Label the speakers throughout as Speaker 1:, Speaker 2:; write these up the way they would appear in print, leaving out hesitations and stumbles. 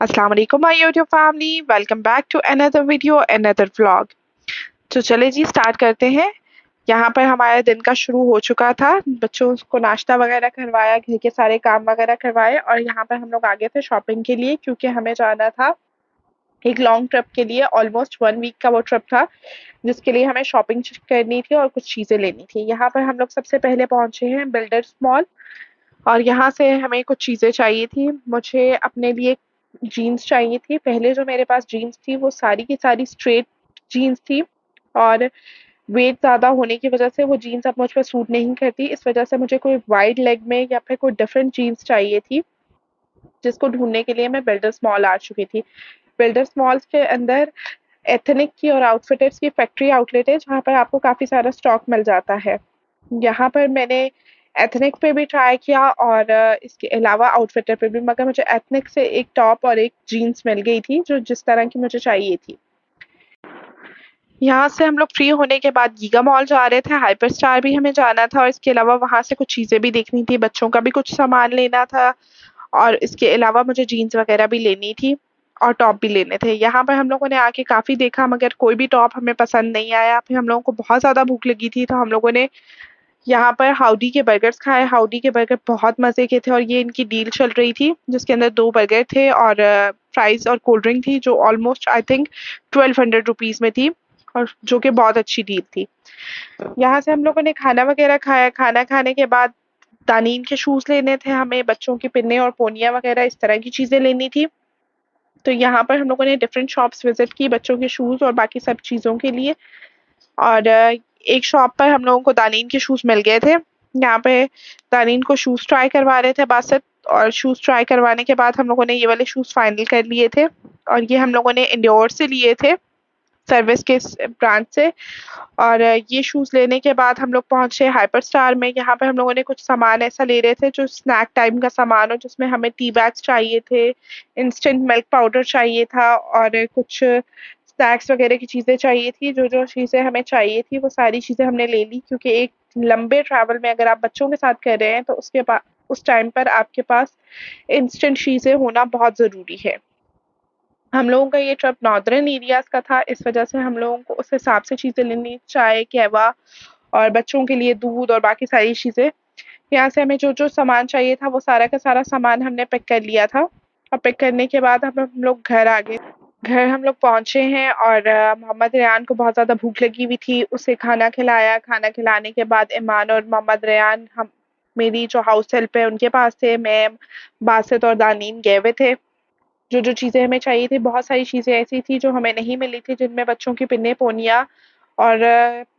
Speaker 1: अस्सलाम वालेकुम my YouTube family, welcome back to another video another vlog. तो चले जी स्टार्ट करते हैं। यहाँ पर हमारे दिन का शुरू हो चुका था। बच्चों को नाश्ता वगैरह करवाया, घर के सारे काम वगैरह करवाए और यहाँ पर हम लोग आ गए थे शॉपिंग के लिए, क्योंकि हमें जाना था एक लॉन्ग ट्रिप के लिए। ऑलमोस्ट 1 वीक का वो ट्रिप था, जिसके लिए हमें शॉपिंग करनी थी और कुछ चीज़ें लेनी थी। यहाँ पर हम लोग सबसे पहले पहुंचे हैं बिल्डर्स मॉल, और यहाँ से हमें कुछ चीज़ें चाहिए थी। मुझे अपने लिए जीन्स चाहिए थी। पहले जो मेरे पास जीन्स थी वो सारी की सारी स्ट्रेट जीन्स थी, और वेट ज़्यादा होने की वजह से वो जीन्स अब मुझ पर सूट नहीं करती। इस वजह से मुझे कोई वाइड लेग में या फिर कोई डिफरेंट जीन्स चाहिए थी, जिसको ढूंढने के लिए मैं बिल्डर्स मॉल आ चुकी थी। बिल्डर्स मॉल के अंदर एथनिक की और आउटफिटर्स की फैक्ट्री आउटलेट है, जहाँ पर आपको काफ़ी सारा स्टॉक मिल जाता है। यहाँ पर मैंने एथनिक पे भी ट्राई किया और इसके अलावा आउटफिटर पे भी, मगर मुझे एथनिक से एक टॉप और एक जीन्स मिल गई थी जो जिस तरह की मुझे चाहिए थी। यहाँ से हम लोग फ्री होने के बाद गीगा मॉल जा रहे थे। हाइपर स्टार भी हमें जाना था और इसके अलावा वहाँ से कुछ चीज़ें भी देखनी थी, बच्चों का भी कुछ सामान लेना था, और इसके अलावा मुझे जीन्स वगैरह भी लेनी थी और टॉप भी लेने थे। यहाँ पर हम लोगों ने आके काफ़ी देखा, मगर कोई भी टॉप हमें पसंद नहीं आया। फिर हम लोगों को बहुत ज़्यादा भूख लगी थी, तो हम लोगों ने यहाँ पर हाउडी के बर्गर्स खाए। हाउडी के बर्गर बहुत मज़े के थे, और ये इनकी डील चल रही थी जिसके अंदर 2 बर्गर थे और फ्राइज़ और कोल्ड ड्रिंक थी, जो ऑलमोस्ट आई थिंक 1200 रुपीज़ में थी, और जो कि बहुत अच्छी डील थी। यहाँ से हम लोगों ने खाना वगैरह खाया। खाना खाने के बाद दानीन के शूज़ लेने थे हमें, बच्चों के पिन्ने और पोनियाँ वगैरह इस तरह की चीज़ें लेनी थी। तो यहाँ पर हम लोगों ने डिफरेंट शॉप्स विज़िट की बच्चों के शूज़ और बाकी सब चीज़ों के लिए। और एक शॉप पर हम लोगों को दानीन के शूज़ मिल गए थे। यहाँ पे दानीन को शूज़ ट्राई करवा रहे थे बासित, और शूज़ ट्राई करवाने के बाद हम लोगों ने ये वाले शूज़ फाइनल कर लिए थे, और ये हम लोगों ने इंडियोर से लिए थे, सर्विस के ब्रांच से। और ये शूज़ लेने के बाद हम लोग पहुंचे हाइपर स्टार में। यहाँ पे हम लोगों ने कुछ सामान ऐसा ले रहे थे जो स्नैक टाइम का सामान हो, जिसमें हमें टी बैग्स चाहिए थे, इंस्टेंट मिल्क पाउडर चाहिए था, और कुछ स्नैक्स वगैरह की चीज़ें चाहिए थी। जो जो चीज़ें हमें चाहिए थी वो सारी चीज़ें हमने ले ली, क्योंकि एक लंबे ट्रैवल में अगर आप बच्चों के साथ कर रहे हैं तो उसके पास उस टाइम पर आपके पास इंस्टेंट चीज़ें होना बहुत ज़रूरी है। हम लोगों का ये ट्रिप नॉर्दर्न एरियाज़ का था, इस वजह से हम लोगों को उस हिसाब से चीज़ें लेनी, चाय, कहवा और बच्चों के लिए दूध और बाकी सारी चीज़ें। यहाँ से हमें जो-जो सामान चाहिए था वो सारा का सारा सामान हमने पिक कर लिया था, और पिक करने के बाद हम लोग घर आ गए। घर हम लोग पहुँचे हैं, और मोहम्मद रेयान को बहुत ज़्यादा भूख लगी हुई थी, उसे खाना खिलाया। खाना खिलाने के बाद ईमान और मोहम्मद रेयान हम मेरी जो हाउस हेल्प है उनके पास थे। मैं, बासित और दानीन गए हुए थे। जो-जो चीज़ें हमें चाहिए थी, बहुत सारी चीज़ें ऐसी थी जो हमें नहीं मिली थी, जिनमें बच्चों के पिन्ने, पोनिया और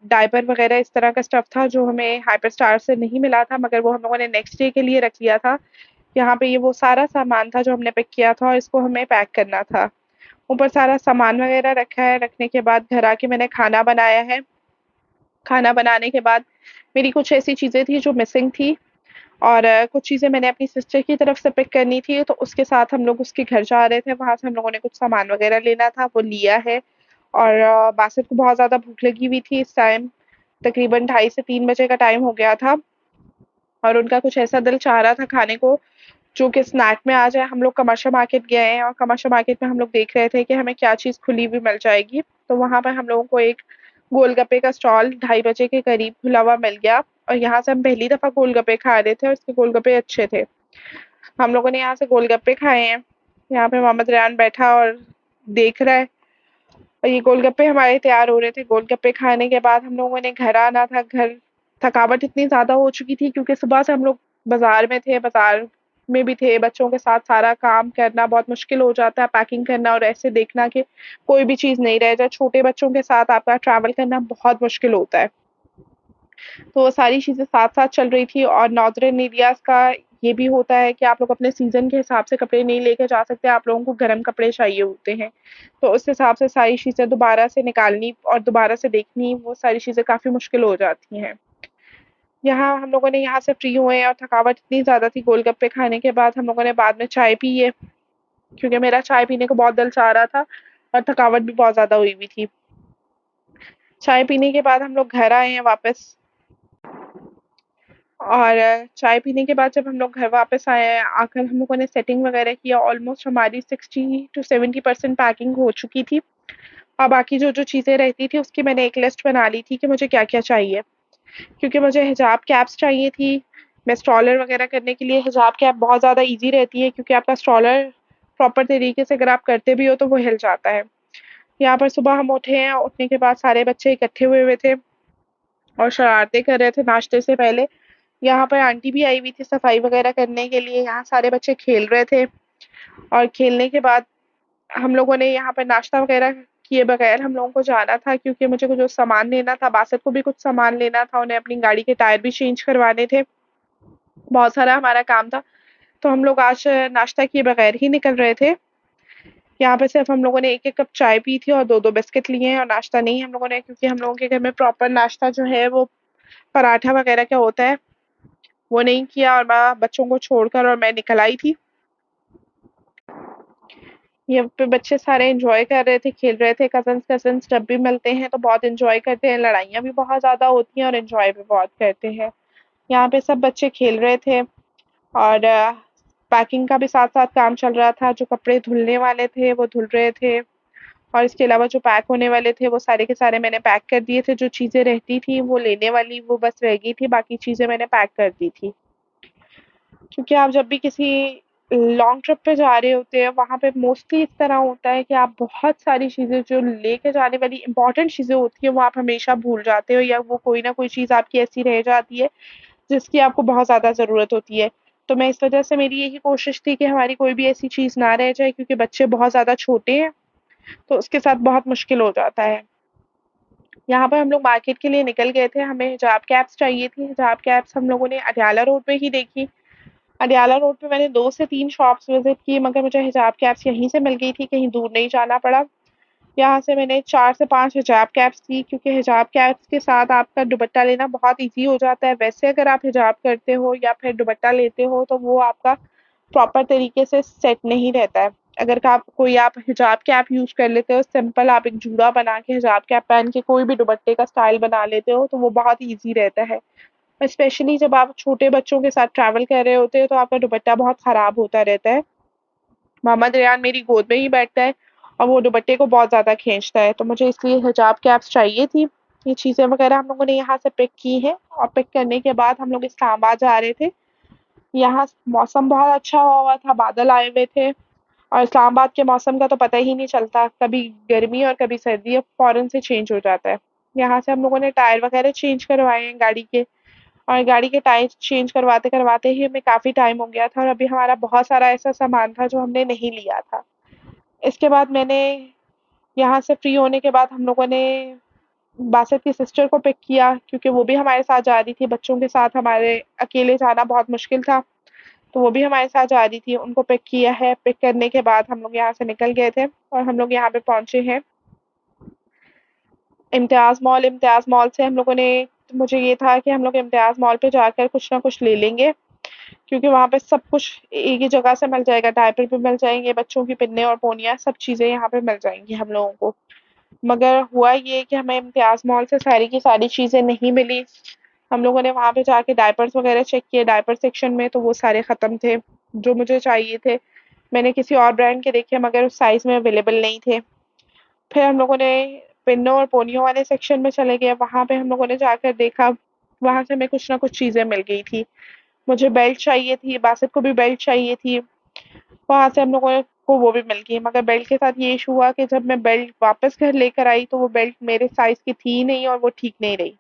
Speaker 1: डायपर वगैरह इस तरह का स्टफ़ था, जो हमें हाइपर स्टार से नहीं मिला था, मगर वो हम लोगों ने नेक्स्ट डे के लिए रख लिया था। यहाँ पे ये वो सारा सामान था जो हमने पिक किया था, और इसको हमें पैक करना था। ऊपर सारा सामान वगैरह रखा है। रखने के बाद घर आके मैंने खाना बनाया है। खाना बनाने के बाद मेरी कुछ ऐसी चीज़ें थी जो मिसिंग थी, और कुछ चीज़ें मैंने अपनी सिस्टर की तरफ से पिक करनी थी, तो उसके साथ हम लोग उसके घर जा रहे थे। वहाँ से हम लोगों ने कुछ सामान वगैरह लेना था, वो लिया है। और बासित को बहुत ज़्यादा भूख लगी हुई थी इस टाइम, तकरीबन ढाई से 3 बजे का टाइम हो गया था, और उनका कुछ ऐसा दिल चाह रहा था खाने को जो कि स्नैक में आ जाए। हम लोग कमर्शियल मार्केट गए हैं, और कमर्शियल मार्केट में हम लोग देख रहे थे कि हमें क्या चीज़ खुली हुई मिल जाएगी। तो वहाँ पर हम लोगों को एक गोलगप्पे का स्टॉल 2:30 के करीब खुला हुआ मिल गया, और यहाँ से हम पहली दफ़ा गोलगप्पे खा रहे थे, और इसके गोलगप्पे अच्छे थे। हम लोगों ने यहाँ से गोलगप्पे खाए हैं। यहाँ पे मोहम्मद रेयान बैठा और देख रहा है, और ये गोलगप्पे हमारे तैयार हो रहे थे। गोलगप्पे खाने के बाद हम लोगों ने घर आना था। घर थकावट इतनी ज़्यादा हो चुकी थी, क्योंकि सुबह से हम लोग बाज़ार में थे, बाज़ार में भी थे। बच्चों के साथ सारा काम करना बहुत मुश्किल हो जाता है, पैकिंग करना और ऐसे देखना कि कोई भी चीज़ नहीं रह जाए। छोटे बच्चों के साथ आपका ट्रैवल करना बहुत मुश्किल होता है। तो वो सारी चीज़ें साथ-साथ चल रही थी, और नॉर्दर्न एरियाज़ का ये भी होता है कि आप लोग अपने सीज़न के हिसाब से कपड़े नहीं लेके जा सकते, आप लोगों को गर्म कपड़े चाहिए होते हैं। तो उस हिसाब से सारी चीज़ें दोबारा से निकालनी और दोबारा से देखनी, वो सारी चीज़ें काफ़ी मुश्किल हो जाती हैं। यहाँ हम लोगों ने यहाँ से फ्री हुए, और थकावट इतनी ज़्यादा थी गोलगप्पे खाने के बाद, हम लोगों ने बाद में चाय पी है, क्योंकि मेरा चाय पीने को बहुत दिल चाह रहा था, और थकावट भी बहुत ज़्यादा हुई हुई थी। चाय पीने के बाद हम लोग घर आए हैं वापस, और चाय पीने के बाद जब हम लोग घर वापस आए, आकर हम लोगों ने सेटिंग वगैरह किया। ऑलमोस्ट हमारी 60 टू 70% पैकिंग हो चुकी थी। और बाकी जो-जो चीज़ें रहती थी उसकी मैंने एक लिस्ट बना ली थी कि मुझे क्या-क्या चाहिए। क्योंकि मुझे हिजाब कैप्स चाहिए थी। मैं स्ट्रॉलर वगैरह करने के लिए हिजाब कैप बहुत ज़्यादा ईज़ी रहती है, क्योंकि आपका स्ट्रॉलर प्रॉपर तरीके से अगर आप करते भी हो तो वो हिल जाता है। यहाँ पर सुबह हम उठे हैं, उठने के बाद सारे बच्चे इकट्ठे हुए हुए थे और शरारतें कर रहे थे नाश्ते से पहले। यहाँ पर आंटी भी आई हुई थी सफाई वगैरह करने के लिए। यहाँ सारे बच्चे खेल रहे थे और खेलने के बाद हम लोगों ने यहाँ पर नाश्ता वगैरह किए बगैर हम लोगों को जाना था, क्योंकि मुझे कुछ सामान लेना था। बासित को भी कुछ सामान लेना था, उन्हें अपनी गाड़ी के टायर भी चेंज करवाने थे। बहुत सारा हमारा काम था, तो हम लोग आज नाश्ता किए बगैर ही निकल रहे थे। यहाँ पे सिर्फ हम लोगों ने 1-1 कप चाय पी थी और 2-2 बिस्किट लिए हैं, और नाश्ता नहीं हम लोगों ने, क्योंकि हम लोगों के घर में प्रॉपर नाश्ता जो है वो पराठा वगैरह का होता है, वो नहीं किया और मैं बच्चों को छोड़कर और मैं निकल आई थी। यहाँ पे बच्चे सारे एंजॉय कर रहे थे, खेल रहे थे। कज़िन्स कज़िन्स जब भी मिलते हैं तो बहुत एंजॉय करते हैं, लड़ाइयाँ भी बहुत ज़्यादा होती हैं और एंजॉय भी बहुत करते हैं। यहाँ पे सब बच्चे खेल रहे थे और पैकिंग का भी साथ-साथ काम चल रहा था। जो कपड़े धुलने वाले थे वो धुल रहे थे और इसके अलावा जो पैक होने वाले थे वो सारे के सारे मैंने पैक कर दिए थे। जो चीज़ें रहती थी वो लेने वाली वो बस रह गई थी, बाकी चीज़ें मैंने पैक कर दी थी। क्योंकि आप जब भी किसी लॉन्ग ट्रिप पे जा रहे होते हैं, वहाँ पे मोस्टली इस तरह होता है कि आप बहुत सारी चीज़ें जो लेके जाने वाली इम्पोर्टेंट चीज़ें होती हैं, वो आप हमेशा भूल जाते हो, या वो कोई ना कोई चीज़ आपकी ऐसी रह जाती है, जिसकी आपको बहुत ज़्यादा ज़रूरत होती है। तो मैं इस वज़ह से मेरी यही कोशिश थी कि हमारी कोई भी ऐसी चीज़ ना रह जाए, क्योंकि बच्चे बहुत ज़्यादा छोटे हैं, तो उसके साथ बहुत मुश्किल हो जाता है। यहाँ पर हम लोग मार्केट के लिए निकल गए थे, हमें हिजाब कैप्स चाहिए थी। हिजाब कैप्स हम लोगों ने अडयाला रोड पे ही देखी। अडयाला रोड पे मैंने 2 से 3 शॉप्स विज़िट की, मगर मुझे हिजाब कैप्स यहीं से मिल गई थी, कहीं दूर नहीं जाना पड़ा। यहाँ से मैंने 4 से 5 हिजाब कैप्स ली, क्योंकि हिजाब कैप्स के साथ आपका दुपट्टा लेना बहुत ईज़ी हो जाता है। वैसे अगर आप हिजाब करते हो या फिर दुपट्टा लेते हो, तो वो आपका प्रॉपर तरीके से सेट नहीं रहता है। अगर का आप हिजाब कैप यूज़ कर लेते हो, सिंपल आप एक जूड़ा बना के हिजाब कैप पहन के कोई भी दुपट्टे का स्टाइल बना लेते हो, तो वो बहुत ईज़ी रहता है। स्पेशली जब आप छोटे बच्चों के साथ ट्रैवल कर रहे होते हो, तो आपका दुपट्टा बहुत खराब होता रहता है। मोहम्मद रेयान मेरी गोद में ही बैठता है और वो दुपट्टे को बहुत ज़्यादा खींचता है, तो मुझे इसलिए हिजाब कैप्स चाहिए थी। ये चीज़ें वगैरह हम लोगों ने यहाँ से पिक की हैं और पिक करने के बाद हम लोग इस्लामाबाद जा रहे थे। यहाँ मौसम बहुत अच्छा हुआ था, बादल आए हुए थे और इस्लामाबाद के मौसम का तो पता ही नहीं चलता, कभी गर्मी और कभी सर्दी फ़ौरन से चेंज हो जाता है। यहाँ से हम लोगों ने टायर वगैरह चेंज करवाए हैं गाड़ी के, और गाड़ी के टायर चेंज करवाते-करवाते ही हमें काफ़ी टाइम हो गया था और अभी हमारा बहुत सारा ऐसा सामान था जो हमने नहीं लिया था। इसके बाद मैंने यहाँ से फ्री होने के बाद हम लोगों ने बासित की सिस्टर को पिक किया, क्योंकि वो भी हमारे साथ जा रही थी। बच्चों के साथ हमारे अकेले जाना बहुत मुश्किल था, तो वो भी हमारे साथ जा रही थी। उनको पिक किया है, पिक करने के बाद हम लोग यहाँ से निकल गए थे और हम लोग यहाँ पे पहुँचे हैं इम्तियाज़ मॉल। इम्तियाज़ मॉल से हम लोगों ने मुझे ये था कि हम लोग इम्तियाज़ मॉल पे जाकर कुछ ना कुछ ले लेंगे, क्योंकि वहाँ पे सब कुछ एक ही जगह से मिल जाएगा। डायपर भी मिल जाएँगे, बच्चों की पिन्ने और पोनियाँ सब चीज़ें यहाँ पे मिल जाएँगी हम लोगों को। मगर हुआ ये कि हमें इम्तियाज़ मॉल से सारी की सारी चीज़ें नहीं मिली। हम लोगों ने वहाँ पे जाके डायपर्स वगैरह चेक किए डायपर सेक्शन में, तो वो सारे ख़त्म थे, जो मुझे चाहिए थे। मैंने किसी और ब्रांड के देखे, मगर उस साइज़ में अवेलेबल नहीं थे। फिर हम लोगों ने पिन्नों और पोनियों वाले सेक्शन में चले गए, वहाँ पे हम लोगों ने जाकर देखा, वहाँ से हमें कुछ ना कुछ चीज़ें मिल गई थी। मुझे बेल्ट चाहिए थी, बासित को भी बेल्ट चाहिए थी, वहाँ से हम लोगों को वो भी मिल गई। मगर बेल्ट के साथ ये इश्यू हुआ कि जब मैं बेल्ट वापस घर लेकर आई, तो वो बेल्ट मेरे साइज़ की थी ही नहीं और वो ठीक नहीं रही।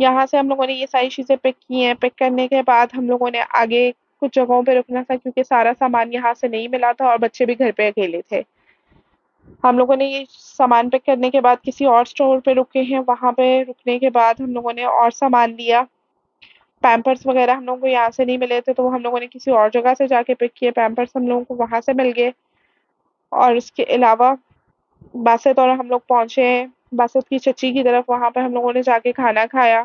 Speaker 1: यहाँ से हम लोगों ने ये सारी चीज़ें पिक की हैं। पिक करने के बाद हम लोगों ने आगे कुछ जगहों पे रुकना था, क्योंकि सारा सामान यहाँ से नहीं मिला था और बच्चे भी घर पे अकेले थे। हम लोगों ने ये सामान पिक करने के बाद किसी और स्टोर पे रुके हैं, वहाँ पे रुकने के बाद हम लोगों ने और सामान लिया। पैम्पर्स वगैरह हम लोगों को यहाँ से नहीं मिले थे, तो वो हम लोगों ने किसी और जगह से जाके पिक किए। पैम्पर्स हम लोगों को वहाँ से मिल गए और इसके अलावा बासत और हम लोग पहुँचे बासत की चच्ची की तरफ, वहाँ पे हम लोगों ने जाके खाना खाया।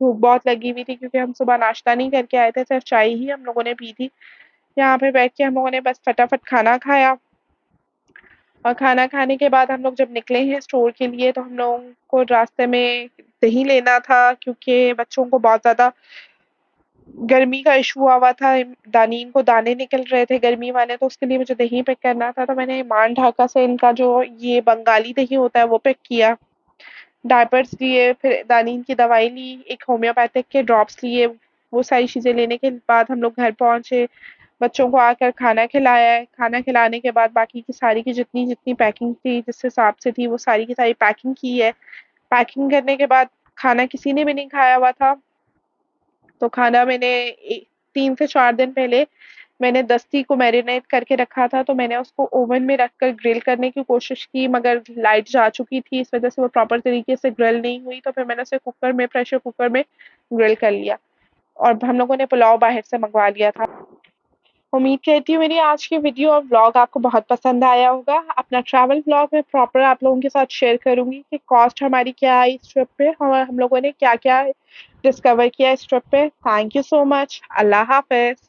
Speaker 1: भूख बहुत लगी हुई थी, क्योंकि हम सुबह नाश्ता नहीं करके आए थे, सिर्फ चाय ही हम लोगों ने पी थी। यहाँ पे बैठ के हम लोगों ने बस फटाफट खाना खाया और खाना खाने के बाद हम लोग जब निकले हैं स्टोर के लिए तो हम लोगों को रास्ते में दही लेना था क्योंकि बच्चों को बहुत ज़्यादा गर्मी का इशू हुआ था। दानीन को दाने निकल रहे थे गर्मी वाले, तो उसके लिए मुझे दही पिक करना था। तो मैंने ईमान ढाका से इनका जो ये बंगाली दही होता है वो पिक किया। डायपर्स लिए, फिर दानीन की दवाई ली, एक होम्योपैथिक के ड्रॉप्स लिए। वो सारी चीज़ें लेने के बाद हम लोग घर पहुँचे। बच्चों को आकर खाना खिलाया है। खाना खिलाने के बाद बाकी की सारी की जितनी जितनी पैकिंग थी जिस हिसाब से थी वो सारी की सारी पैकिंग की है। पैकिंग करने के बाद खाना किसी ने भी नहीं खाया हुआ था। तो खाना मैंने 3 से 4 दिन पहले मैंने दस्ती को मैरिनेट करके रखा था, तो मैंने उसको ओवन में रखकर ग्रिल करने की कोशिश की, मगर लाइट जा चुकी थी, इस वजह से वो प्रॉपर तरीके से ग्रिल नहीं हुई। तो फिर मैंने उसे कुकर में, प्रेशर कुकर में ग्रिल कर लिया और हम लोगों ने पुलाव बाहर से मंगवा लिया था। उम्मीद करती हूँ मेरी आज की वीडियो और व्लॉग आपको बहुत पसंद आया होगा। अपना ट्रैवल व्लॉग मैं प्रॉपर आप लोगों के साथ शेयर करूँगी कि कॉस्ट हमारी क्या आई इस ट्रिप पे और हम लोगों ने क्या-क्या डिस्कवर किया इस ट्रिप पे। Thank you so much. अल्लाह हाफ़िज़।